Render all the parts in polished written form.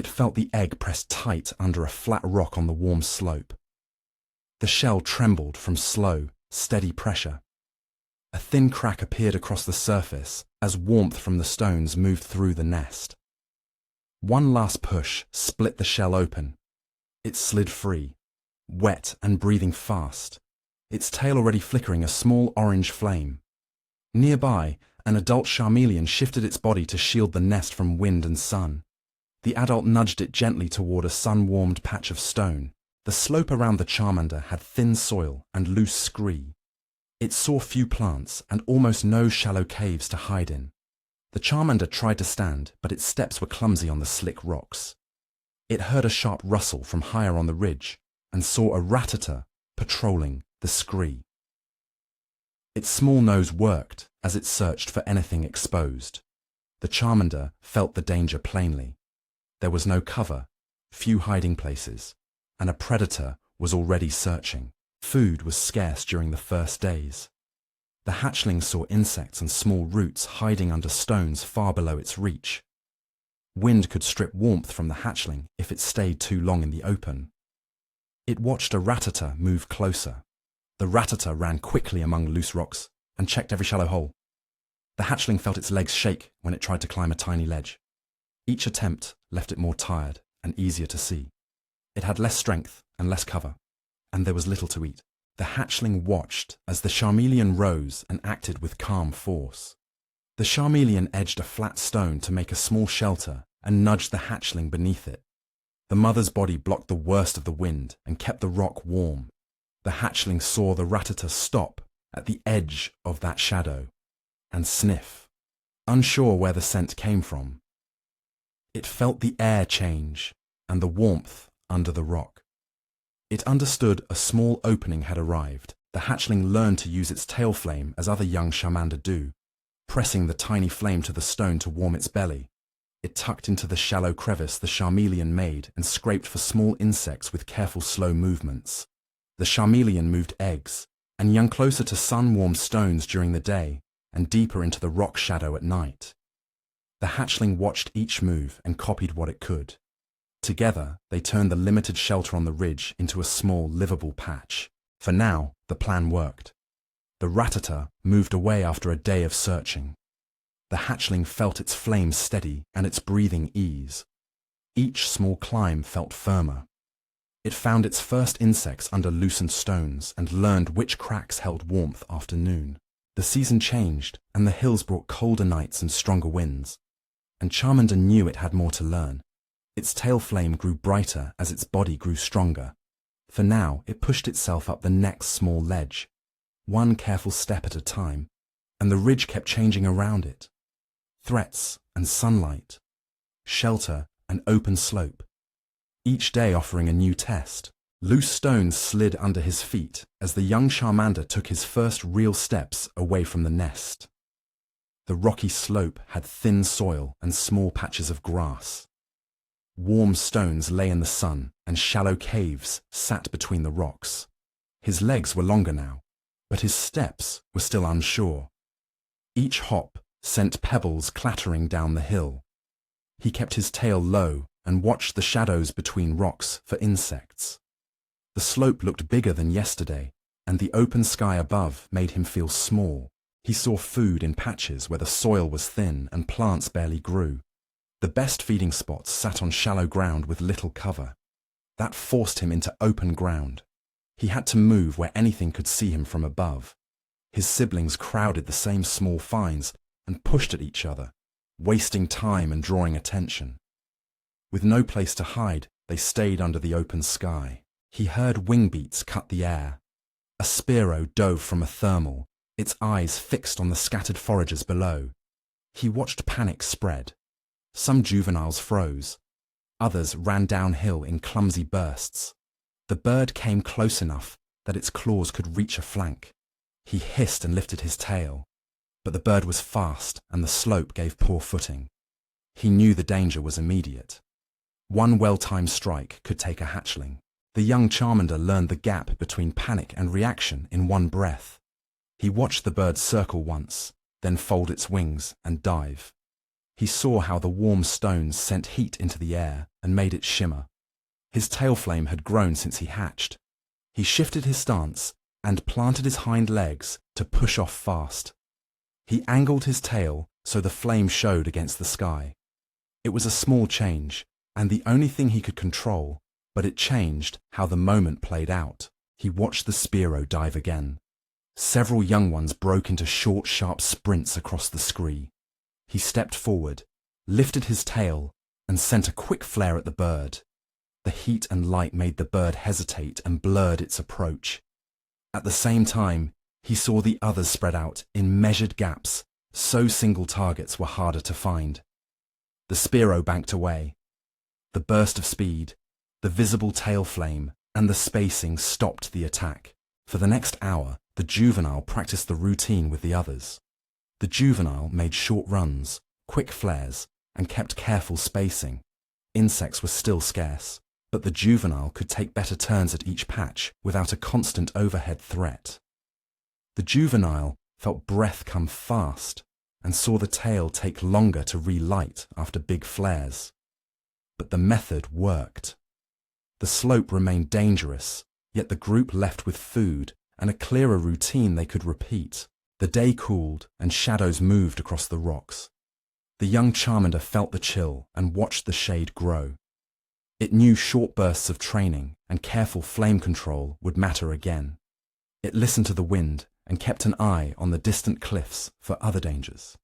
It felt the egg pressed tight under a flat rock on the warm slope. The shell trembled from slow, steady pressure. A thin crack appeared across the surface as warmth from the stones moved through the nest. One last push split the shell open. It slid free, wet and breathing fast, its tail already flickering a small orange flame. Nearby, an adult Charmeleon shifted its body to shield the nest from wind and sun. The adult nudged it gently toward a sun-warmed patch of stone. The slope around the Charmander had thin soil and loose scree. It saw few plants and almost no shallow caves to hide in. The Charmander tried to stand, but its steps were clumsy on the slick rocks. It heard a sharp rustle from higher on the ridge and saw a ratata patrolling the scree. Its small nose worked as it searched for anything exposed. The Charmander felt the danger plainly. There was no cover, few hiding places, and a predator was already searching. Food was scarce during the first days. The hatchling saw insects and small roots hiding under stones far below its reach. Wind could strip warmth from the hatchling if it stayed too long in the open. It watched a ratata move closer. The ratata ran quickly among loose rocks and checked every shallow hole. The hatchling felt its legs shake when it tried to climb a tiny ledge. Each attempt left it more tired and easier to see. It had less strength and less cover, and there was little to eat. The hatchling watched as the Charmeleon rose and acted with calm force. The Charmeleon edged a flat stone to make a small shelter and nudged the hatchling beneath it. The mother's body blocked the worst of the wind and kept the rock warm. The hatchling saw the ratata stop at the edge of that shadow and sniff, unsure where the scent came from. It felt the air change and the warmth under the rock. It understood a small opening had arrived. The hatchling learned to use its tail flame as other young Charmander do, pressing the tiny flame to the stone to warm its belly. It tucked into the shallow crevice the Charmeleon made and scraped for small insects with careful slow movements. The Charmeleon moved eggs and young closer to sun-warmed stones during the day and deeper into the rock shadow at night. The hatchling watched each move and copied what it could. Together, they turned the limited shelter on the ridge into a small, livable patch. For now, the plan worked. The ratata moved away after a day of searching. The hatchling felt its flame steady and its breathing ease. Each small climb felt firmer. It found its first insects under loosened stones and learned which cracks held warmth after noon. The season changed, and the hills brought colder nights and stronger winds. And Charmander knew it had more to learn. Its tail flame grew brighter as its body grew stronger. For now, it pushed itself up the next small ledge, one careful step at a time, and the ridge kept changing around it. Threats and sunlight, shelter and open slope, each day offering a new test. Loose stones slid under his feet as the young Charmander took his first real steps away from the nest. The rocky slope had thin soil and small patches of grass. Warm stones lay in the sun, and shallow caves sat between the rocks. His legs were longer now, but his steps were still unsure. Each hop sent pebbles clattering down the hill. He kept his tail low and watched the shadows between rocks for insects. The slope looked bigger than yesterday, and the open sky above made him feel small. He saw food in patches where the soil was thin and plants barely grew. The best feeding spots sat on shallow ground with little cover. That forced him into open ground. He had to move where anything could see him from above. His siblings crowded the same small finds and pushed at each other, wasting time and drawing attention. With no place to hide, they stayed under the open sky. He heard wing beats cut the air. A Spearow dove from a thermal, its eyes fixed on the scattered foragers below. He watched panic spread. Some juveniles froze. Others ran downhill in clumsy bursts. The bird came close enough that its claws could reach a flank. He hissed and lifted his tail. But the bird was fast and the slope gave poor footing. He knew the danger was immediate. One well-timed strike could take a hatchling. The young Charmander learned the gap between panic and reaction in one breath. He watched the bird circle once, then fold its wings and dive. He saw how the warm stones sent heat into the air and made it shimmer. His tail flame had grown since he hatched. He shifted his stance and planted his hind legs to push off fast. He angled his tail so the flame showed against the sky. It was a small change, and the only thing he could control, but it changed how the moment played out. He watched the Spearow dive again. Several young ones broke into short, sharp sprints across the scree. He stepped forward, lifted his tail, and sent a quick flare at the bird. The heat and light made the bird hesitate and blurred its approach. At the same time, he saw the others spread out in measured gaps, so single targets were harder to find. The Spearow banked away. The burst of speed, the visible tail flame, and the spacing stopped the attack. For the next hour, the juvenile practiced the routine with the others. The juvenile made short runs, quick flares, and kept careful spacing. Insects were still scarce, but the juvenile could take better turns at each patch without a constant overhead threat. The juvenile felt breath come fast and saw the tail take longer to relight after big flares. But the method worked. The slope remained dangerous, yet the group left with food and a clearer routine they could repeat. The day cooled and shadows moved across the rocks. The young Charmander felt the chill and watched the shade grow. It knew short bursts of training and careful flame control would matter again. It listened to the wind and kept an eye on the distant cliffs for other dangers.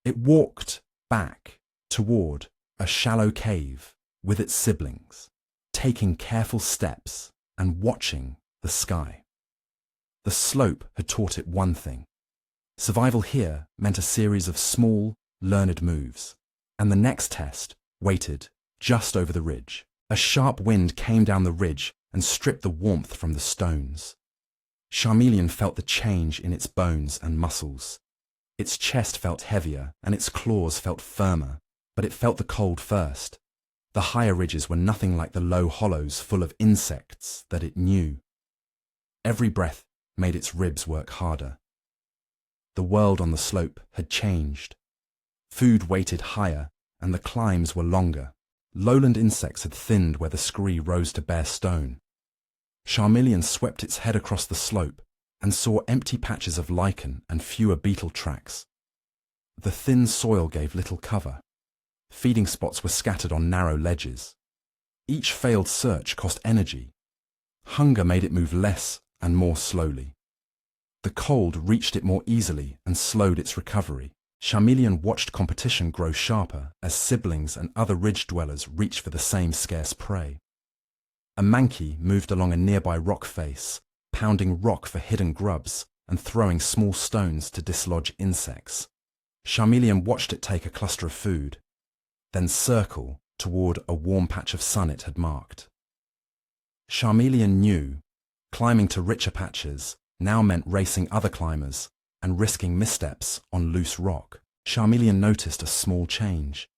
It walked back toward a shallow cave with its siblings, taking careful steps and watching the sky. The slope had taught it one thing. Survival here meant a series of small, learned moves, and the next test waited just over the ridge. A sharp wind came down the ridge and stripped the warmth from the stones. Charmeleon felt the change in its bones and muscles. Its chest felt heavier and its claws felt firmer, but it felt the cold first. The higher ridges were nothing like the low hollows full of insects that it knew. Every breath made its ribs work harder. The world on the slope had changed. Food weighted higher and the climbs were longer. Lowland insects had thinned where the scree rose to bare stone. Charmeleon swept its head across the slope and saw empty patches of lichen and fewer beetle tracks. The thin soil gave little cover. Feeding spots were scattered on narrow ledges. Each failed search cost energy. Hunger made it move less and more slowly. The cold reached it more easily and slowed its recovery. Charmeleon watched competition grow sharper as siblings and other ridge dwellers reached for the same scarce prey. A mankey moved along a nearby rock face, pounding rock for hidden grubs and throwing small stones to dislodge insects. Charmeleon watched it take a cluster of food, then circle toward a warm patch of sun it had marked. Charmeleon knew climbing to richer patches now meant racing other climbers and risking missteps on loose rock. Charmeleon noticed a small change.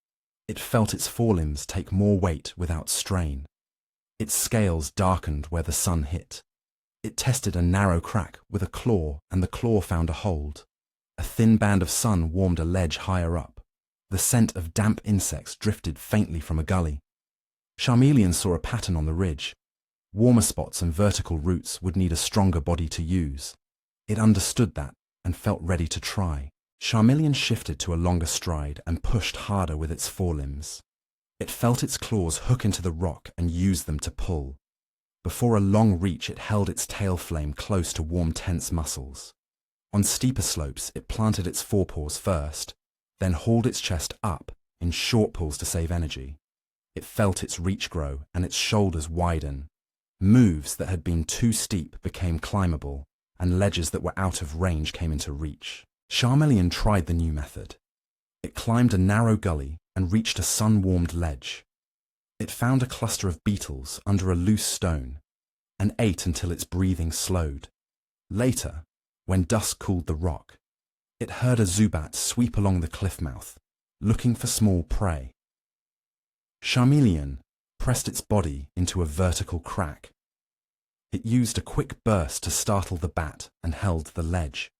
It felt its forelimbs take more weight without strain. Its scales darkened where the sun hit. It tested a narrow crack with a claw, and the claw found a hold. A thin band of sun warmed a ledge higher up. The scent of damp insects drifted faintly from a gully. Charmeleon saw a pattern on the ridge. Warmer spots and vertical roots would need a stronger body to use. It understood that and felt ready to try. Charmeleon shifted to a longer stride and pushed harder with its forelimbs. It felt its claws hook into the rock and use them to pull. Before a long reach, it held its tail flame close to warm, tense muscles. On steeper slopes, it planted its forepaws first, then hauled its chest up in short pulls to save energy. It felt its reach grow and its shoulders widen. Moves that had been too steep became climbable, and ledges that were out of range came into reach. Charmeleon tried the new method. It climbed a narrow gully and reached a sun-warmed ledge. It found a cluster of beetles under a loose stone and ate until its breathing slowed. Later, when dusk cooled the rock, it heard a Zubat sweep along the cliff mouth, looking for small prey. Charmeleon pressed its body into a vertical crack. It used a quick burst to startle the bat and held the ledge.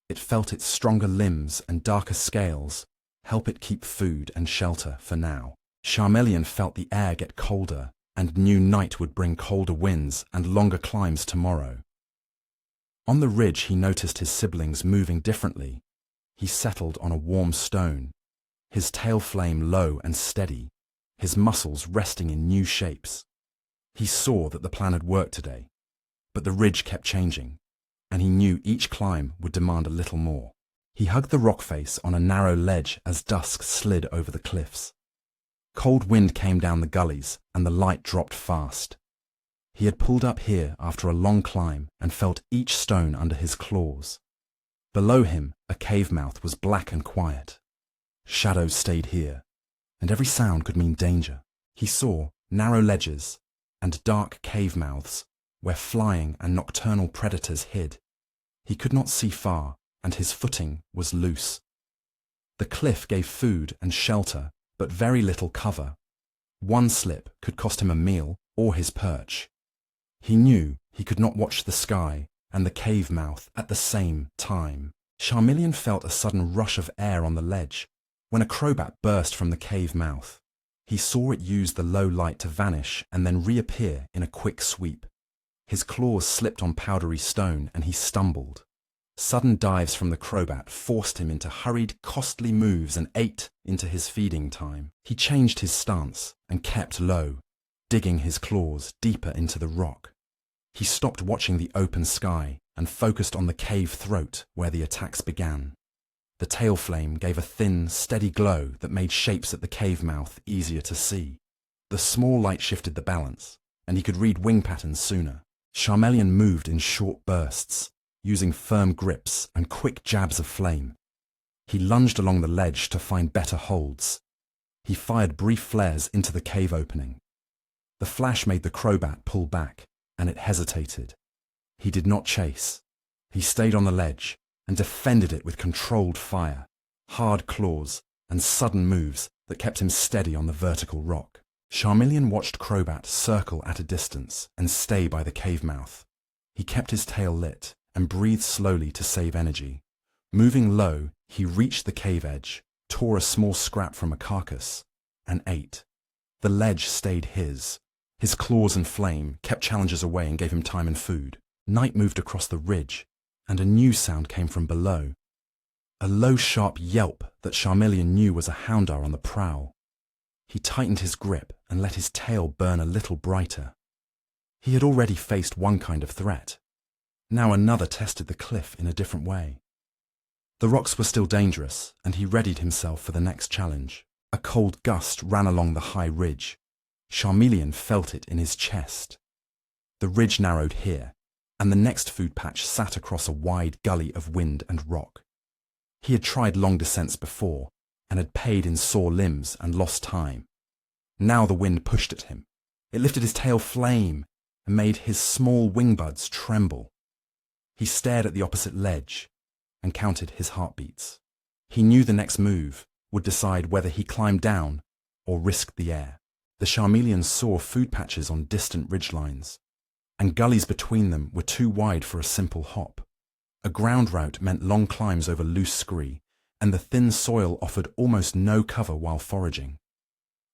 It felt its stronger limbs and darker scales help it keep food and shelter for now. Charmeleon felt the air get colder and knew night would bring colder winds and longer climbs tomorrow. On the ridge he noticed his siblings moving differently. He settled on a warm stone, his tail flame low and steady, his muscles resting in new shapes. He saw that the plan had worked today, but the ridge kept changing, and he knew each climb would demand a little more. He hugged the rock face on a narrow ledge as dusk slid over the cliffs. Cold wind came down the gullies, and the light dropped fast. He had pulled up here after a long climb and felt each stone under his claws. Below him, a cave mouth was black and quiet. Shadows stayed here, and every sound could mean danger. He saw narrow ledges and dark cave mouths where flying and nocturnal predators hid. He could not see far, and his footing was loose. The cliff gave food and shelter, but very little cover. One slip could cost him a meal or his perch. He knew he could not watch the sky and the cave mouth at the same time. Charmeleon felt a sudden rush of air on the ledge when a crobat burst from the cave mouth. He saw it use the low light to vanish and then reappear in a quick sweep. His claws slipped on powdery stone and he stumbled. Sudden dives from the crobat forced him into hurried, costly moves and ate into his feeding time. He changed his stance and kept low, digging his claws deeper into the rock. He stopped watching the open sky and focused on the cave throat where the attacks began. The tail flame gave a thin, steady glow that made shapes at the cave mouth easier to see. The small light shifted the balance, and he could read wing patterns sooner. Charmeleon moved in short bursts, using firm grips and quick jabs of flame. He lunged along the ledge to find better holds. He fired brief flares into the cave opening. The flash made the crobat pull back, and it hesitated. He did not chase. He stayed on the ledge and defended it with controlled fire, hard claws, and sudden moves that kept him steady on the vertical rock. Charmeleon watched crobat circle at a distance and stay by the cave mouth. He kept his tail lit and breathed slowly to save energy. Moving low, he reached the cave edge, tore a small scrap from a carcass, and ate. The ledge stayed his. His claws and flame kept challengers away and gave him time and food. Night moved across the ridge, and a new sound came from below. A low, sharp yelp that Charmeleon knew was a houndar on the prowl. He tightened his grip and let his tail burn a little brighter. He had already faced one kind of threat. Now another tested the cliff in a different way. The rocks were still dangerous, and he readied himself for the next challenge. A cold gust ran along the high ridge. Charmeleon felt it in his chest. The ridge narrowed here, and the next food patch sat across a wide gully of wind and rock. He had tried long descents before, and had paid in sore limbs and lost time. Now the wind pushed at him. It lifted his tail flame and made his small wing buds tremble. He stared at the opposite ledge and counted his heartbeats. He knew the next move would decide whether he climbed down or risked the air. The Charmeleon saw food patches on distant ridgelines, and gullies between them were too wide for a simple hop. A ground route meant long climbs over loose scree, and the thin soil offered almost no cover while foraging.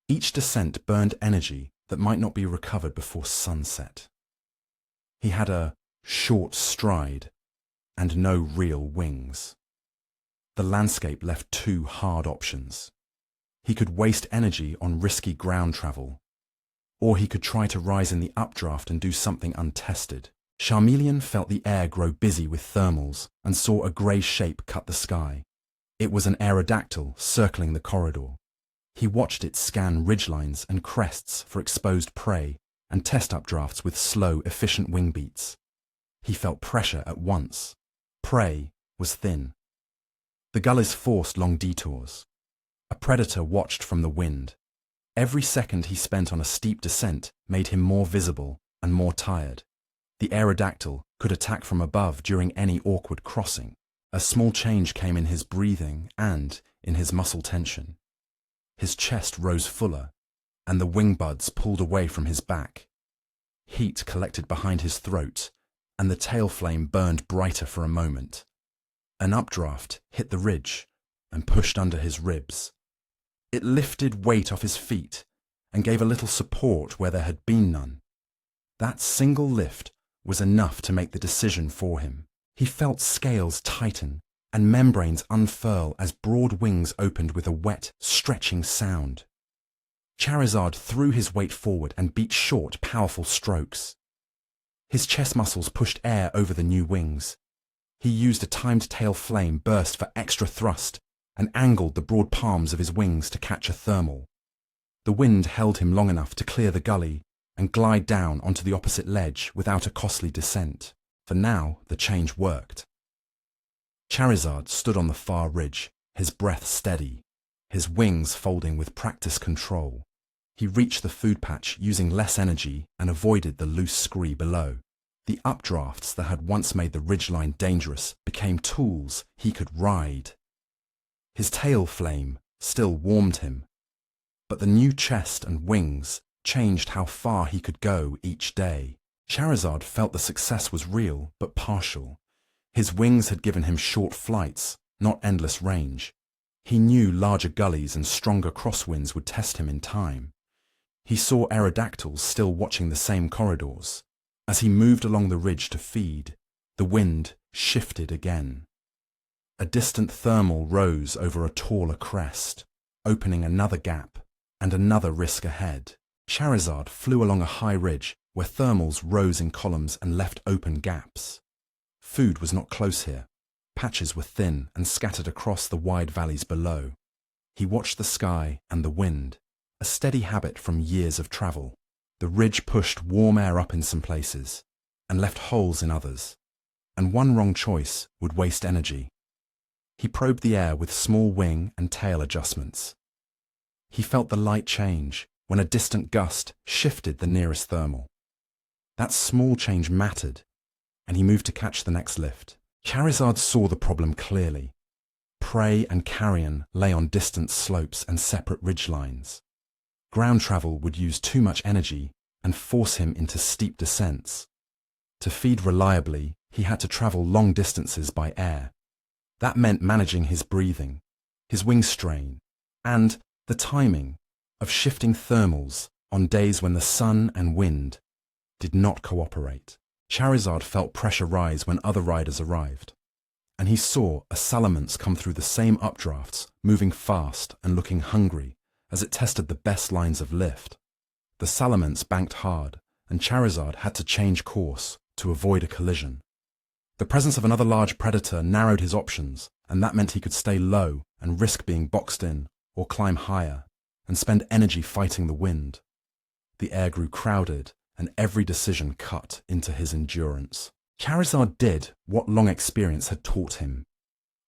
Each descent burned energy that might not be recovered before sunset. He had a short stride and no real wings. The landscape left two hard options. He could waste energy on risky ground travel, or he could try to rise in the updraft and do something untested. Charmeleon felt the air grow busy with thermals and saw a grey shape cut the sky. It was an aerodactyl circling the corridor. He watched it scan ridgelines and crests for exposed prey and test updrafts with slow, efficient wing beats. He felt pressure at once. Prey was thin. The gullies forced long detours. A predator watched from the wind. Every second he spent on a steep descent made him more visible and more tired. The aerodactyl could attack from above during any awkward crossing. A small change came in his breathing and in his muscle tension. His chest rose fuller, and the wing buds pulled away from his back. Heat collected behind his throat, and the tail flame burned brighter for a moment. An updraft hit the ridge, and pushed under his ribs. It lifted weight off his feet and gave a little support where there had been none. That single lift was enough to make the decision for him. He felt scales tighten and membranes unfurl as broad wings opened with a wet, stretching sound. Charizard threw his weight forward and beat short, powerful strokes. His chest muscles pushed air over the new wings. He used a timed tail flame burst for extra thrust and angled the broad palms of his wings to catch a thermal. The wind held him long enough to clear the gully and glide down onto the opposite ledge without a costly descent. For now, the change worked. Charizard stood on the far ridge, his breath steady, his wings folding with practiced control. He reached the food patch using less energy and avoided the loose scree below. The updrafts that had once made the ridgeline dangerous became tools he could ride. His tail flame still warmed him, but the new chest and wings changed how far he could go each day. Charizard felt the success was real but partial. His wings had given him short flights, not endless range. He knew larger gullies and stronger crosswinds would test him in time. He saw Aerodactyls still watching the same corridors. As he moved along the ridge to feed, the wind shifted again. A distant thermal rose over a taller crest, opening another gap and another risk ahead. Charizard flew along a high ridge where thermals rose in columns and left open gaps. Food was not close here. Patches were thin and scattered across the wide valleys below. He watched the sky and the wind, a steady habit from years of travel. The ridge pushed warm air up in some places and left holes in others, and one wrong choice would waste energy. He probed the air with small wing and tail adjustments. He felt the light change when a distant gust shifted the nearest thermal. That small change mattered, and he moved to catch the next lift. Charizard saw the problem clearly. Prey and carrion lay on distant slopes and separate ridgelines. Ground travel would use too much energy and force him into steep descents. To feed reliably, he had to travel long distances by air. That meant managing his breathing, his wing strain, and the timing of shifting thermals on days when the sun and wind did not cooperate. Charizard felt pressure rise when other riders arrived, and he saw a Salamence come through the same updrafts, moving fast and looking hungry as it tested the best lines of lift. The Salamence banked hard, and Charizard had to change course to avoid a collision. The presence of another large predator narrowed his options, and that meant he could stay low and risk being boxed in, or climb higher, and spend energy fighting the wind. The air grew crowded, and every decision cut into his endurance. Charizard did what long experience had taught him.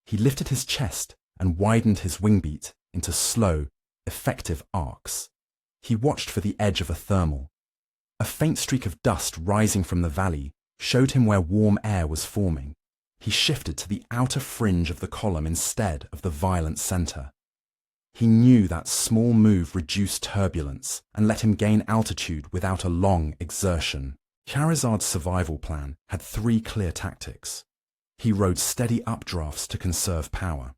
He lifted his chest and widened his wing beat into slow, effective arcs. He watched for the edge of a thermal. A faint streak of dust rising from the valley showed him where warm air was forming. He shifted to the outer fringe of the column instead of the violent center. He knew that small move reduced turbulence and let him gain altitude without a long exertion. Charizard's survival plan had 3 clear tactics. He rode steady updrafts to conserve power.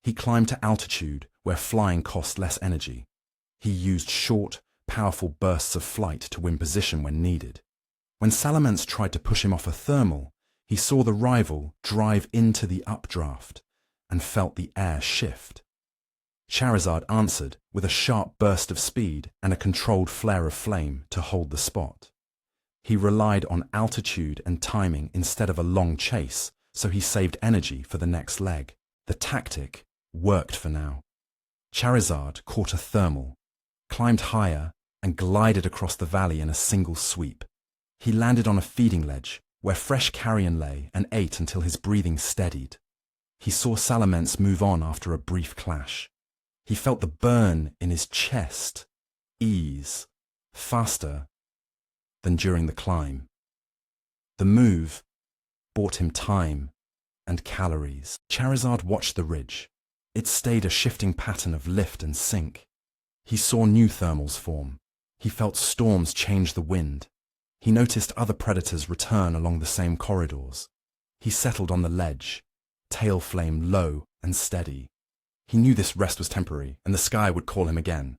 He climbed to altitude where flying cost less energy. He used short, powerful bursts of flight to win position when needed. When Salamence tried to push him off a thermal, he saw the rival drive into the updraft and felt the air shift. Charizard answered with a sharp burst of speed and a controlled flare of flame to hold the spot. He relied on altitude and timing instead of a long chase, so he saved energy for the next leg. The tactic worked for now. Charizard caught a thermal, climbed higher, and glided across the valley in a single sweep. He landed on a feeding ledge where fresh carrion lay and ate until his breathing steadied. He saw Salamence move on after a brief clash. He felt the burn in his chest ease faster than during the climb. The move bought him time and calories. Charizard watched the ridge. It stayed a shifting pattern of lift and sink. He saw new thermals form. He felt storms change the wind. He noticed other predators return along the same corridors. He settled on the ledge, tail flame low and steady. He knew this rest was temporary, and the sky would call him again.